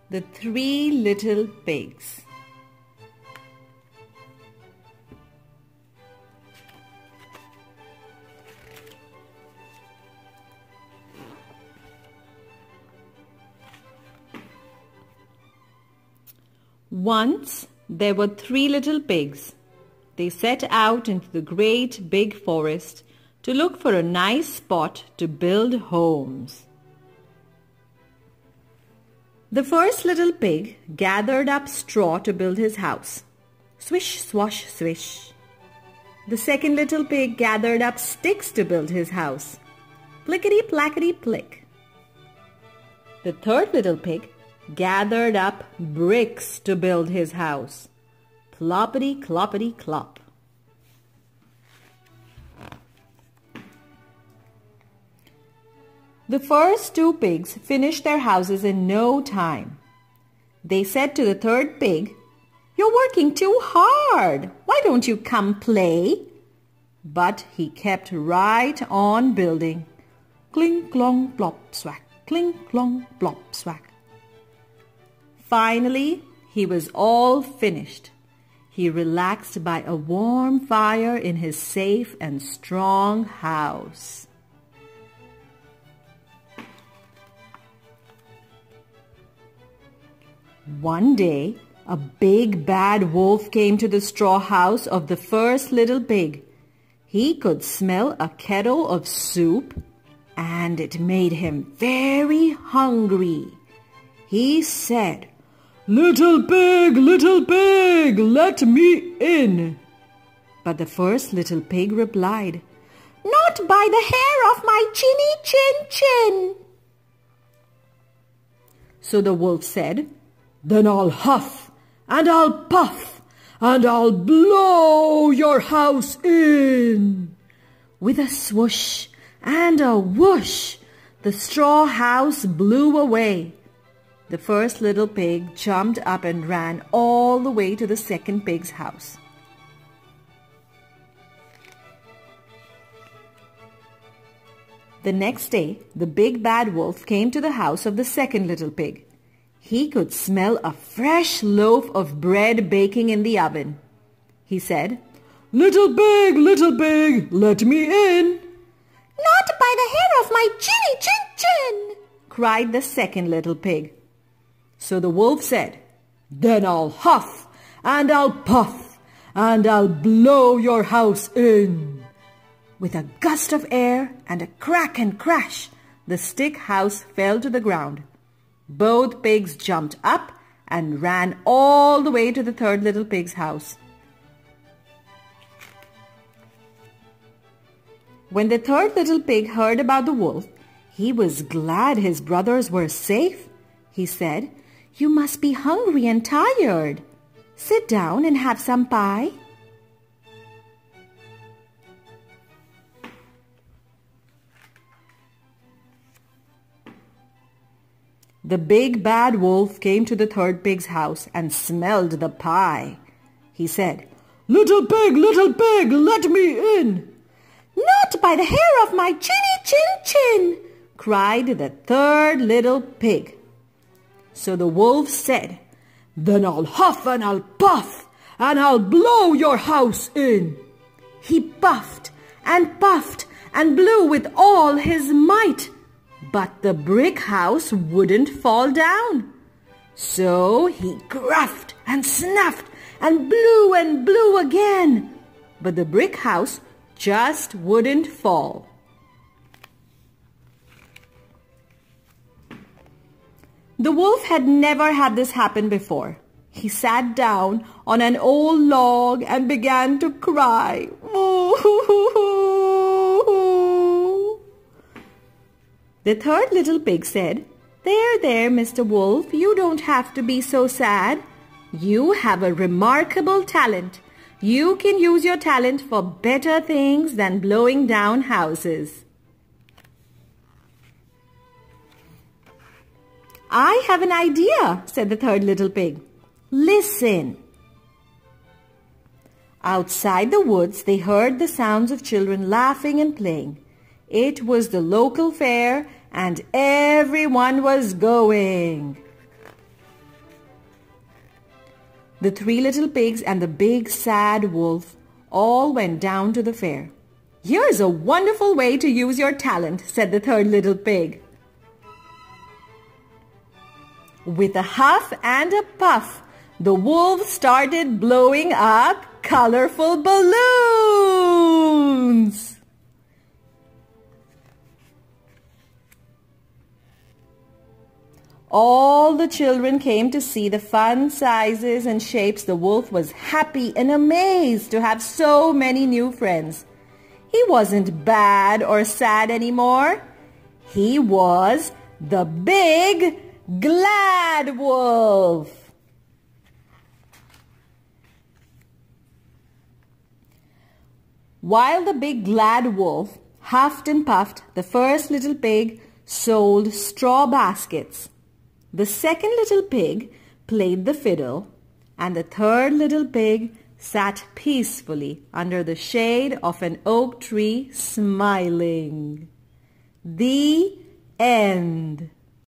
The Three Little Pigs. Once there were three little pigs. They set out into the great big forest to look for a nice spot to build homes. The first little pig gathered up straw to build his house. Swish, swash, swish. The second little pig gathered up sticks to build his house. Plickety, plackety, plick. The third little pig gathered up bricks to build his house. Ploppity, cloppity, clop. The first two pigs finished their houses in no time. They said to the third pig, "You're working too hard. Why don't you come play?" But he kept right on building. Clink, clong, plop, swack. Clink, clong, plop, swack. Finally, he was all finished. He relaxed by a warm fire in his safe and strong house. One day, a big bad wolf came to the straw house of the first little pig. He could smell a kettle of soup, and it made him very hungry. He said, little pig, let me in." But the first little pig replied, "Not by the hair of my chinny chin chin." So the wolf said, "Then I'll huff and I'll puff and I'll blow your house in." With a swoosh and a whoosh, the straw house blew away. The first little pig jumped up and ran all the way to the second pig's house. The next day, the big bad wolf came to the house of the second little pig. He could smell a fresh loaf of bread baking in the oven. He said, little pig, let me in." "Not by the hair of my chinny chin chin," cried the second little pig. So the wolf said, "Then I'll huff and I'll puff and I'll blow your house in." With a gust of air and a crack and crash, the stick house fell to the ground. Both pigs jumped up and ran all the way to the third little pig's house. When the third little pig heard about the wolf, he was glad his brothers were safe. He said, "You must be hungry and tired. Sit down and have some pie." The big bad wolf came to the third pig's house and smelled the pie. He said, little pig, let me in." "Not by the hair of my chinny chin chin," cried the third little pig. So the wolf said, "Then I'll huff and I'll puff and I'll blow your house in." He puffed and blew with all his might. But the brick house wouldn't fall down. So he gruffed and snuffed and blew again. But the brick house just wouldn't fall. The wolf had never had this happen before. He sat down on an old log and began to cry. The third little pig said, There, Mr. Wolf, you don't have to be so sad. You have a remarkable talent. You can use your talent for better things than blowing down houses." "I have an idea," said the third little pig. "Listen." Outside the woods, they heard the sounds of children laughing and playing. It was the local fair, and everyone was going. The 3 little pigs and the big sad wolf all went down to the fair. "Here's a wonderful way to use your talent," said the 3rd little pig. With a huff and a puff, the wolf started blowing up colorful balloons. All the children came to see the fun sizes and shapes. The wolf was happy and amazed to have so many new friends. He wasn't bad or sad anymore. He was the big glad wolf. While the big glad wolf huffed and puffed, the first little pig sold straw baskets. The second little pig played the fiddle, and the third little pig sat peacefully under the shade of an oak tree, smiling. The end.